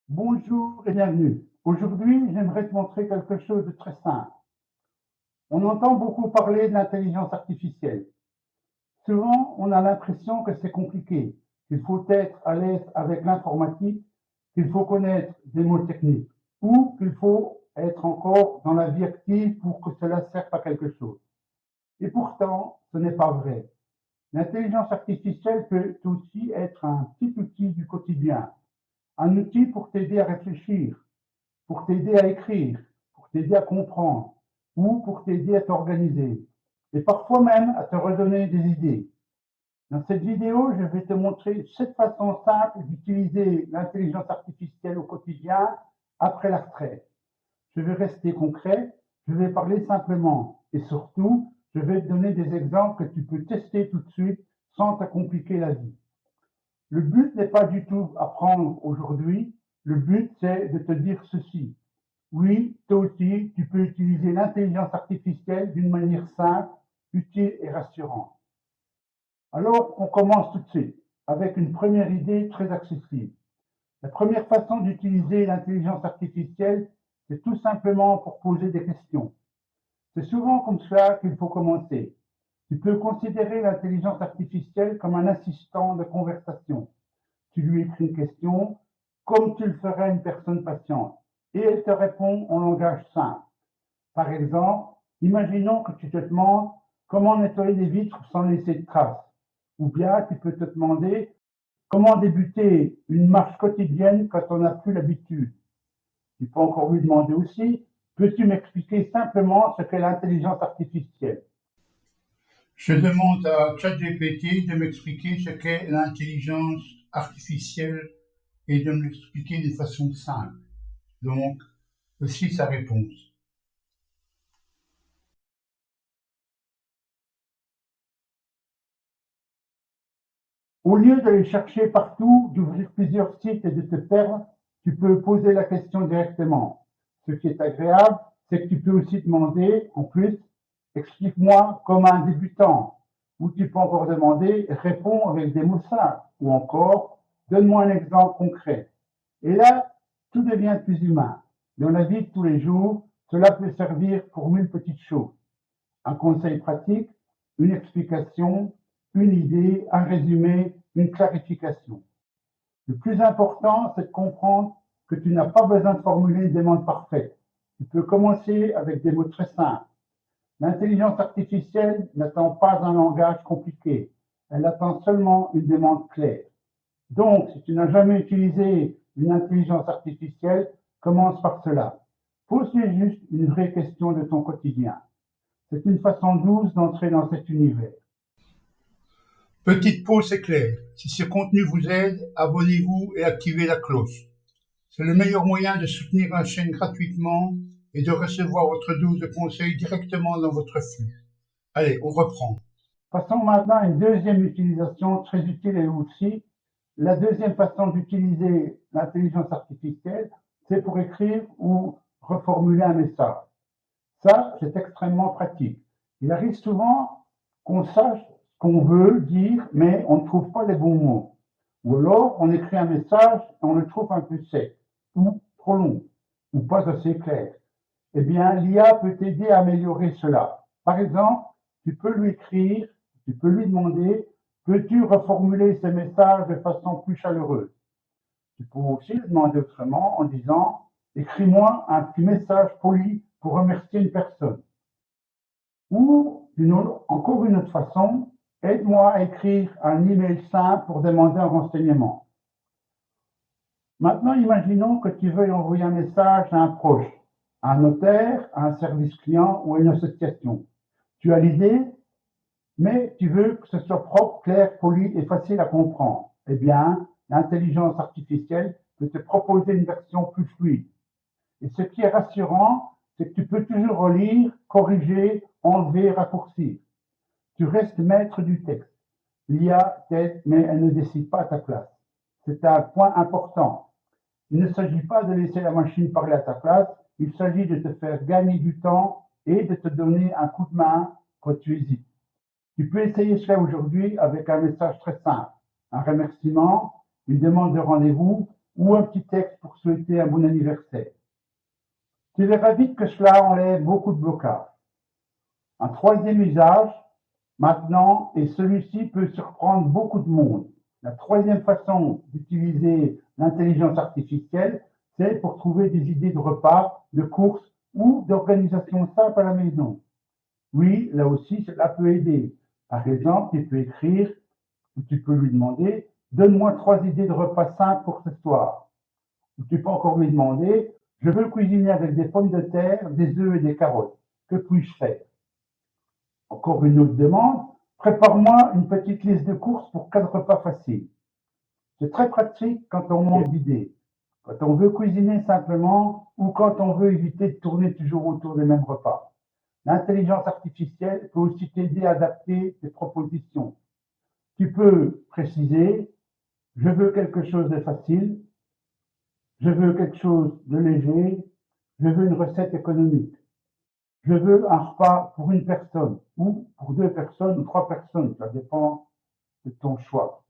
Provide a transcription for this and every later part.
Bonjour et bienvenue. Aujourd'hui, j'aimerais te montrer quelque chose de très simple. On entend beaucoup parler de l'intelligence artificielle. Souvent, on a l'impression que c'est compliqué, qu'il faut être à l'aise avec l'informatique, qu'il faut connaître des mots techniques, ou qu'il faut être encore dans la vie active pour que cela serve à quelque chose. Et pourtant, ce n'est pas vrai. L'intelligence artificielle peut aussi être un petit outil du quotidien, un outil pour t'aider à réfléchir, pour t'aider à écrire, pour t'aider à comprendre ou pour t'aider à t'organiser et parfois même à te redonner des idées. Dans cette vidéo, je vais te montrer 7 façons simples d'utiliser l'intelligence artificielle au quotidien après la retraite. Je vais rester concret, je vais parler simplement et surtout, je vais te donner des exemples que tu peux tester tout de suite sans te compliquer la vie. Le but n'est pas du tout apprendre aujourd'hui, le but c'est de te dire ceci. Oui, toi aussi, tu peux utiliser l'intelligence artificielle d'une manière simple, utile et rassurante. Alors, on commence tout de suite avec une première idée très accessible. La première façon d'utiliser l'intelligence artificielle, c'est tout simplement pour poser des questions. C'est souvent comme cela qu'il faut commencer. Tu peux considérer l'intelligence artificielle comme un assistant de conversation. Tu lui écris une question comme tu le ferais à une personne patiente et elle te répond en langage simple. Par exemple, imaginons que tu te demandes comment nettoyer des vitres sans laisser de traces. Ou bien tu peux te demander comment débuter une marche quotidienne quand on n'a plus l'habitude. Tu peux encore lui demander aussi, peux-tu m'expliquer simplement ce qu'est l'intelligence artificielle? Je demande à ChatGPT de m'expliquer ce qu'est l'intelligence artificielle et de m'expliquer d'une façon simple. Donc, voici sa réponse. Au lieu d'aller chercher partout, d'ouvrir plusieurs sites et de te perdre, tu peux poser la question directement. Ce qui est agréable, c'est que tu peux aussi demander, en plus, explique-moi comme un débutant. Ou tu peux encore demander, réponds avec des mots simples. Ou encore, donne-moi un exemple concret. Et là, tout devient plus humain. Dans la vie de tous les jours, cela peut servir pour mille petites choses. Un conseil pratique, une explication, une idée, un résumé, une clarification. Le plus important, c'est de comprendre que tu n'as pas besoin de formuler une demande parfaite. Tu peux commencer avec des mots très simples. L'intelligence artificielle n'attend pas un langage compliqué. Elle attend seulement une demande claire. Donc, si tu n'as jamais utilisé une intelligence artificielle, commence par cela. Pose-lui juste une vraie question de ton quotidien. C'est une façon douce d'entrer dans cet univers. Petite pause éclair. Si ce contenu vous aide, abonnez-vous et activez la cloche. C'est le meilleur moyen de soutenir la chaîne gratuitement et de recevoir votre dose de conseils directement dans votre flux. Allez, on reprend. Passons maintenant à une deuxième utilisation très utile et aussi. La deuxième façon d'utiliser l'intelligence artificielle, c'est pour écrire ou reformuler un message. Ça, c'est extrêmement pratique. Il arrive souvent qu'on sache ce qu'on veut dire, mais on ne trouve pas les bons mots. Ou alors, on écrit un message et on le trouve un peu sec, ou trop long, ou pas assez clair. Eh bien, l'IA peut t'aider à améliorer cela. Par exemple, tu peux lui écrire, tu peux lui demander, peux-tu reformuler ces messages de façon plus chaleureuse? Tu peux aussi le demander autrement en disant, écris-moi un petit message poli pour remercier une personne. Ou encore une autre façon, aide-moi à écrire un email simple pour demander un renseignement. Maintenant, imaginons que tu veuilles envoyer un message à un proche, à un notaire, à un service client ou à une association. Tu as l'idée, mais tu veux que ce soit propre, clair, poli et facile à comprendre. Eh bien, l'intelligence artificielle peut te proposer une version plus fluide. Et ce qui est rassurant, c'est que tu peux toujours relire, corriger, enlever, raccourcir. Tu restes maître du texte. L'IA t'aide, mais elle ne décide pas à ta place. C'est un point important. Il ne s'agit pas de laisser la machine parler à ta place, il s'agit de te faire gagner du temps et de te donner un coup de main quand tu hésites. Tu peux essayer cela aujourd'hui avec un message très simple, un remerciement, une demande de rendez-vous, ou un petit texte pour souhaiter un bon anniversaire. Tu verras vite que cela enlève beaucoup de blocages. Un troisième usage, maintenant, et celui-ci peut surprendre beaucoup de monde. La troisième façon d'utiliser l'intelligence artificielle, c'est pour trouver des idées de repas, de courses ou d'organisation simple à la maison. Oui, là aussi, cela peut aider. Par exemple, tu peux écrire ou tu peux lui demander « Donne-moi 3 idées de repas simples pour ce soir ». Ou tu peux encore lui demander « Je veux cuisiner avec des pommes de terre, des œufs et des carottes. Que puis-je faire ?» Encore une autre demande « Prépare-moi une petite liste de courses pour 4 repas faciles ». C'est très pratique quand on manque d'idées, quand on veut cuisiner simplement ou quand on veut éviter de tourner toujours autour des mêmes repas. L'intelligence artificielle peut aussi t'aider à adapter tes propositions. Tu peux préciser, je veux quelque chose de facile, je veux quelque chose de léger, je veux une recette économique, je veux un repas pour une personne, ou pour 2 personnes, ou 3 personnes, ça dépend de ton choix.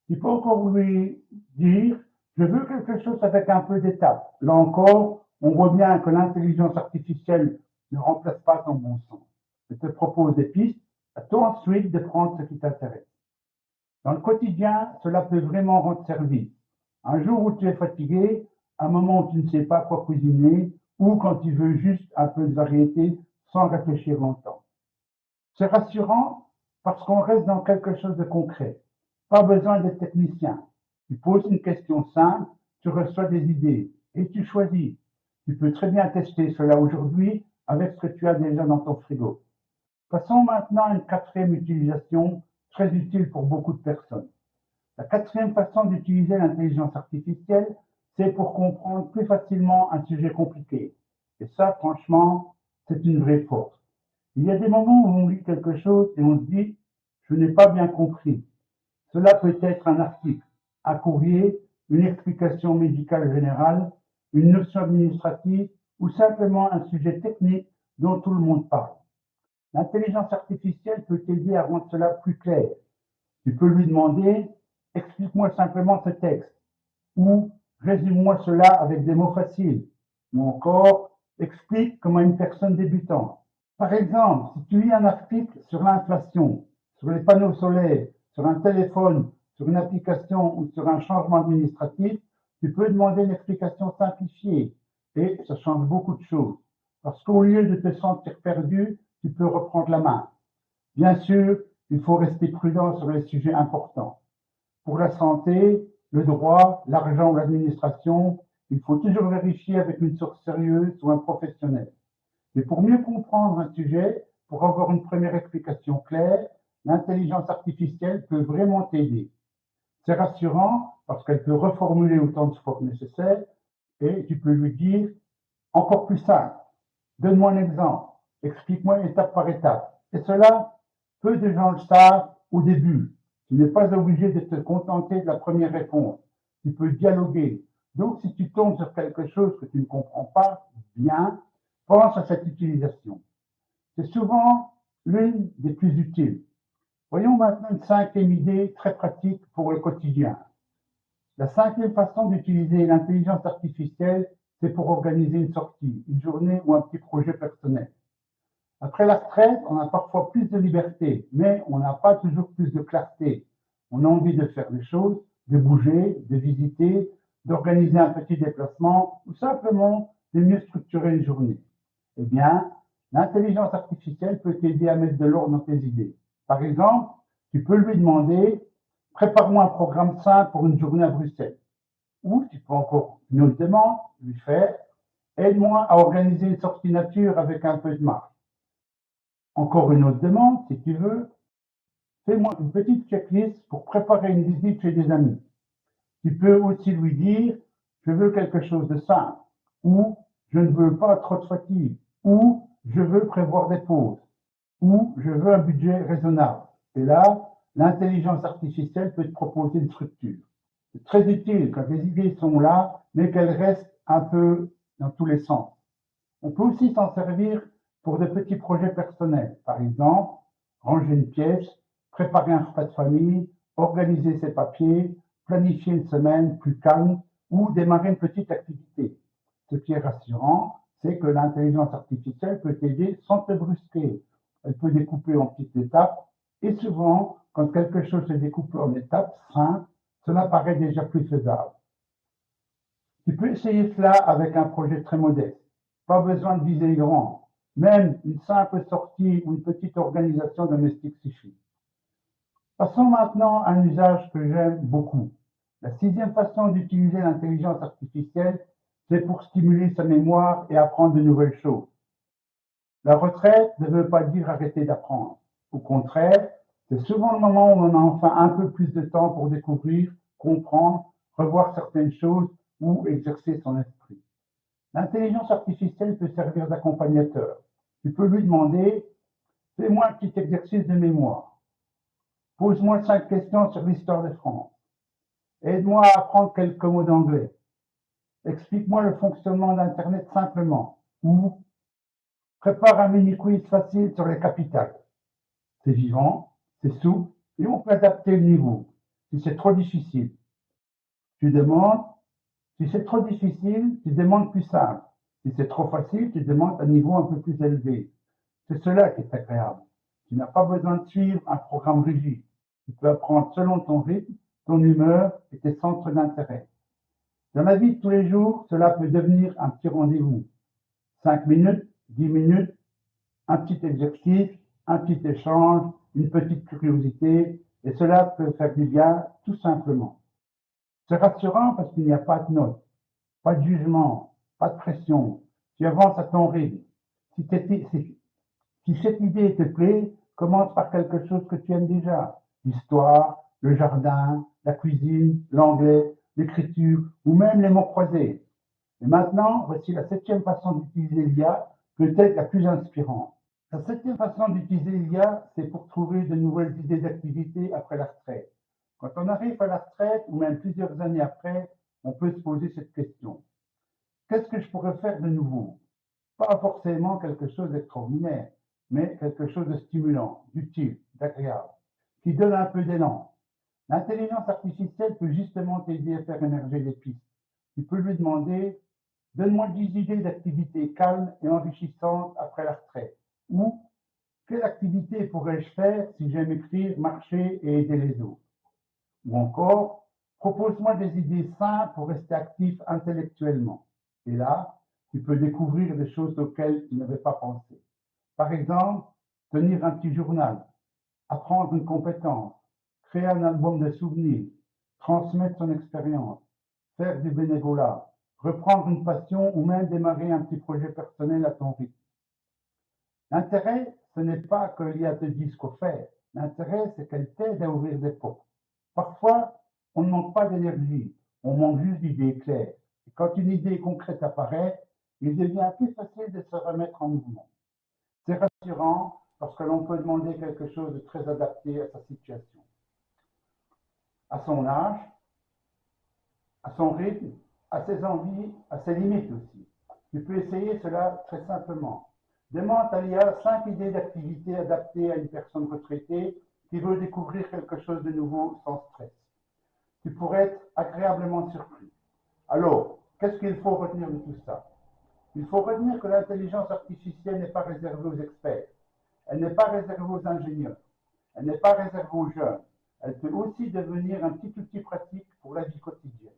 Tu peux encore lui dire, je veux quelque chose avec un peu d'étapes. Là encore, on voit bien que l'intelligence artificielle ne remplace pas ton bon sens. Elle te propose des pistes, à toi ensuite de prendre ce qui t'intéresse. Dans le quotidien, cela peut vraiment rendre service. Un jour où tu es fatigué, un moment où tu ne sais pas quoi cuisiner, ou quand tu veux juste un peu de variété sans réfléchir longtemps. C'est rassurant parce qu'on reste dans quelque chose de concret. Pas besoin d'être technicien. Tu poses une question simple, tu reçois des idées et tu choisis. Tu peux très bien tester cela aujourd'hui avec ce que tu as déjà dans ton frigo. Passons maintenant à une quatrième utilisation très utile pour beaucoup de personnes. La quatrième façon d'utiliser l'intelligence artificielle, c'est pour comprendre plus facilement un sujet compliqué. Et ça, franchement, c'est une vraie force. Il y a des moments où on lit quelque chose et on se dit, je n'ai pas bien compris. Cela peut être un article, un courrier, une explication médicale générale, une notion administrative ou simplement un sujet technique dont tout le monde parle. L'intelligence artificielle peut t'aider à rendre cela plus clair. Tu peux lui demander, explique-moi simplement ce texte, ou résume-moi cela avec des mots faciles, ou encore, explique comment une personne débutante. Par exemple, si tu lis un article sur l'inflation, sur les panneaux solaires, sur un téléphone, sur une application ou sur un changement administratif, tu peux demander une explication simplifiée et ça change beaucoup de choses. Parce qu'au lieu de te sentir perdu, tu peux reprendre la main. Bien sûr, il faut rester prudent sur les sujets importants. Pour la santé, le droit, l'argent ou l'administration, il faut toujours vérifier avec une source sérieuse ou un professionnel. Mais pour mieux comprendre un sujet, pour avoir une première explication claire, l'intelligence artificielle peut vraiment t'aider. C'est rassurant parce qu'elle peut reformuler autant de fois que nécessaire et tu peux lui dire encore plus simple. Donne-moi un exemple. Explique-moi étape par étape. Et cela, peu de gens le savent au début. Tu n'es pas obligé de te contenter de la première réponse. Tu peux dialoguer. Donc, si tu tombes sur quelque chose que tu ne comprends pas bien, pense à cette utilisation. C'est souvent l'une des plus utiles. Voyons maintenant une cinquième idée très pratique pour le quotidien. La cinquième façon d'utiliser l'intelligence artificielle, c'est pour organiser une sortie, une journée ou un petit projet personnel. Après la retraite, on a parfois plus de liberté, mais on n'a pas toujours plus de clarté. On a envie de faire des choses, de bouger, de visiter, d'organiser un petit déplacement ou simplement de mieux structurer une journée. Eh bien, l'intelligence artificielle peut t'aider à mettre de l'ordre dans tes idées. Par exemple, tu peux lui demander, prépare-moi un programme simple pour une journée à Bruxelles. Ou tu peux encore une autre demande, lui faire, aide-moi à organiser une sortie nature avec un peu de marge. Encore une autre demande, si tu veux, fais-moi une petite checklist pour préparer une visite chez des amis. Tu peux aussi lui dire, je veux quelque chose de simple, ou je ne veux pas trop de fatigue, ou je veux prévoir des pauses, ou je veux un budget raisonnable. Et là, l'intelligence artificielle peut te proposer une structure. C'est très utile quand les idées sont là, mais qu'elles restent un peu dans tous les sens. On peut aussi s'en servir pour de petits projets personnels. Par exemple, ranger une pièce, préparer un repas de famille, organiser ses papiers, planifier une semaine plus calme ou démarrer une petite activité. Ce qui est rassurant, c'est que l'intelligence artificielle peut t'aider sans te brusquer. Elle peut découper en petites étapes et souvent, quand quelque chose se découpe en étapes simples, cela paraît déjà plus faisable. Tu peux essayer cela avec un projet très modeste. Pas besoin de viser grand. Même une simple sortie ou une petite organisation domestique suffit. Passons maintenant à un usage que j'aime beaucoup. La sixième façon d'utiliser l'intelligence artificielle, c'est pour stimuler sa mémoire et apprendre de nouvelles choses. La retraite ne veut pas dire arrêter d'apprendre. Au contraire, c'est souvent le moment où on a enfin un peu plus de temps pour découvrir, comprendre, revoir certaines choses ou exercer son esprit. L'intelligence artificielle peut servir d'accompagnateur. Tu peux lui demander, fais-moi un petit exercice de mémoire. Pose-moi 5 questions sur l'histoire de France. Aide-moi à apprendre quelques mots d'anglais. Explique-moi le fonctionnement d'Internet simplement. Ou prépare un mini-quiz facile sur les capitales. C'est vivant, c'est souple et on peut adapter le niveau. Si c'est trop difficile, tu demandes. Si c'est trop difficile, tu demandes plus simple. Si c'est trop facile, tu demandes un niveau un peu plus élevé. C'est cela qui est agréable. Tu n'as pas besoin de suivre un programme rigide. Tu peux apprendre selon ton rythme, ton humeur et tes centres d'intérêt. Dans la vie de tous les jours, cela peut devenir un petit rendez-vous. 5 minutes, 10 minutes, un petit exercice, un petit échange, une petite curiosité, et cela peut faire du bien tout simplement. C'est rassurant parce qu'il n'y a pas de notes, pas de jugement, pas de pression. Tu avances à ton rythme. Si cette idée te plaît, commence par quelque chose que tu aimes déjà. L'histoire, le jardin, la cuisine, l'anglais, l'écriture ou même les mots croisés. Et maintenant, voici la septième façon d'utiliser l'IA, peut-être la plus inspirante. La septième façon d'utiliser l'IA, c'est pour trouver de nouvelles idées d'activité après la retraite. Quand on arrive à la retraite, ou même plusieurs années après, on peut se poser cette question. Qu'est-ce que je pourrais faire de nouveau? Pas forcément quelque chose d'extraordinaire, mais quelque chose de stimulant, d'utile, d'agréable, qui donne un peu d'élan. L'intelligence artificielle peut justement t'aider à faire émerger des pistes. Tu peux lui demander, donne-moi 10 idées d'activités calmes et enrichissantes après la retraite. Ou, quelle activité pourrais-je faire si j'aime écrire, marcher et aider les autres? Ou encore, propose-moi des idées simples pour rester actif intellectuellement. Et là, tu peux découvrir des choses auxquelles tu n'avais pas pensé. Par exemple, tenir un petit journal, apprendre une compétence, créer un album de souvenirs, transmettre son expérience, faire du bénévolat, reprendre une passion ou même démarrer un petit projet personnel à ton rythme. L'intérêt, ce n'est pas que l'IA te dise quoi faire. L'intérêt, c'est qu'elle t'aide à ouvrir des portes. Parfois, on ne manque pas d'énergie, on manque juste d'idées claires. Et quand une idée concrète apparaît, il devient plus facile de se remettre en mouvement. C'est rassurant parce que l'on peut demander quelque chose de très adapté à sa situation, à son âge, à son rythme, à ses envies, à ses limites aussi. Tu peux essayer cela très simplement. Demande à l'IA 5 idées d'activités adaptées à une personne retraitée qui veut découvrir quelque chose de nouveau sans stress. Tu pourrais être agréablement surpris. Alors, qu'est-ce qu'il faut retenir de tout ça? Il faut retenir que l'intelligence artificielle n'est pas réservée aux experts. Elle n'est pas réservée aux ingénieurs. Elle n'est pas réservée aux jeunes. Elle peut aussi devenir un petit outil pratique pour la vie quotidienne.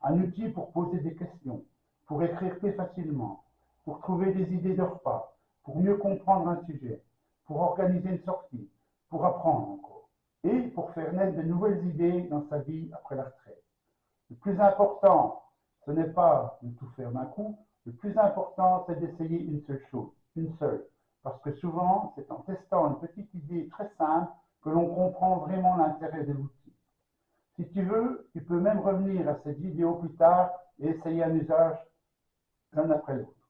Un outil pour poser des questions, pour écrire plus facilement, pour trouver des idées de repas, pour mieux comprendre un sujet, pour organiser une sortie, pour apprendre encore, et pour faire naître de nouvelles idées dans sa vie après la retraite. Le plus important, ce n'est pas de tout faire d'un coup, le plus important, c'est d'essayer une seule chose, une seule. Parce que souvent, c'est en testant une petite idée très simple que l'on comprend vraiment l'intérêt de l'outil. Si tu veux, tu peux même revenir à cette vidéo plus tard et essayer un usage l'un après l'autre.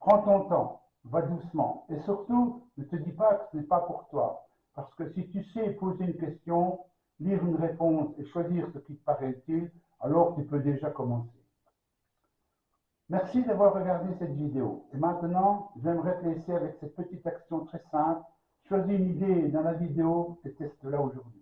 Prends ton temps, va doucement et surtout, ne te dis pas que ce n'est pas pour toi. Parce que si tu sais poser une question, lire une réponse et choisir ce qui te paraît utile, alors tu peux déjà commencer. Merci d'avoir regardé cette vidéo. Et maintenant, j'aimerais te laisser avec cette petite action très simple. Choisis une idée dans la vidéo et teste-la aujourd'hui.